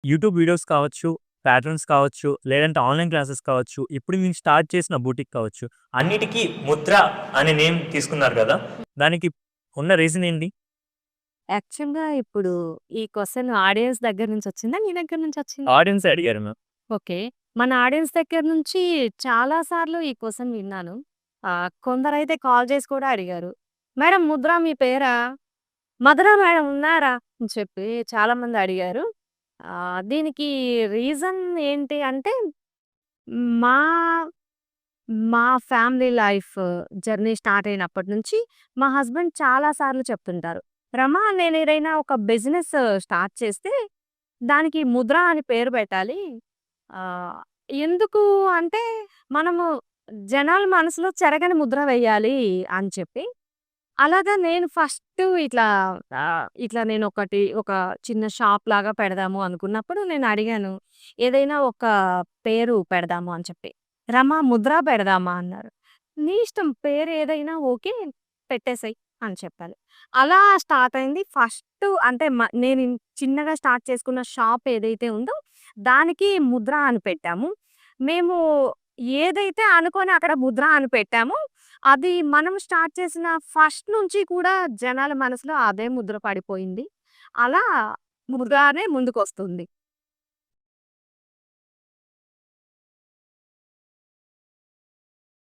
YouTube videos కావచ్చు, patterns కావచ్చు, లేదంటే ఆన్‌లైన్ క్లాసెస్ కావచ్చు, ఇప్పుడు నేను స్టార్ట్ చేసిన బూటిక్ కావచ్చు, అన్నిటికి ముద్ర అనే నేమ్ తీసుకున్నారు గదా! దానికి ఉన్న రీజన్ ఏంటి? యాక్చువల్‌గా ఇప్పుడు ఈ క్వెషన్ ఆడియన్స్ దగ్గర నుంచొచ్చిందా? నీ దగ్గర నుంచొచ్చిందా? ఆడియన్సే అడిగారు మ్యామ్. ఓకే. మన ఆడియన్స్ దగ్గర నుంచి చాలా సార్లు ఈ క్వెషన్ విన్నాను. కొందరైతే కాల్ చేసి కూడా అడిగారు. "మేడం ముద్ర మీ పేరా? మధుర మేడం ఉన్నారా?" అని చెప్పి చాలామంది అడిగారు. దీనికి రీజన్ ఏంటి అంటే మా మా ఫ్యామిలీ లైఫ్ జర్నీ స్టార్ట్ అయినప్పటి నుంచి మా హస్బెండ్ చాలా సార్లు చెప్తుంటారు. "రమా నేనేదైనా ఒక బిజినెస్ స్టార్ట్ చేస్తే దానికి ముద్ర అని పేరు పెట్టాలి. ఆహ్, ఎందుకు అంటే మనము జనాల మనసులో చెరగని ముద్ర వేయాలి" అని చెప్పి. అలాగా నేను ఫస్టు ఇట్లా నేనొకటి ఒక చిన్న షాప్‌లాగా పెడదాము అనుకున్నప్పుడు నేనడిగాను. ఏదైనా ఒక పేరు పెడదాము అని చెప్పి. రమా ముద్ర పెడదామా అన్నారు. నీ ఇష్టం పేరేదైనా ఓకే. పెట్టేసేయి అని చెప్పాను. అలా స్టార్ట్ అయింది. ఫస్టు అంటే నేను చిన్నగా స్టార్ట్ చేసుకున్న షాప్ ఏదైతే ఉందో దానికి ముద్ర అని పెట్టాము. మేము ఏదైతే అనుకోని అక్కడ ముద్ర అని పెట్టామో అది మనం స్టార్ట్ చేసిన ఫస్ట్ నుంచి కూడా జనాల మనసులో అదే ముద్ర పడిపోయింది. అలా ముద్రనే ముందుకొస్తుంది.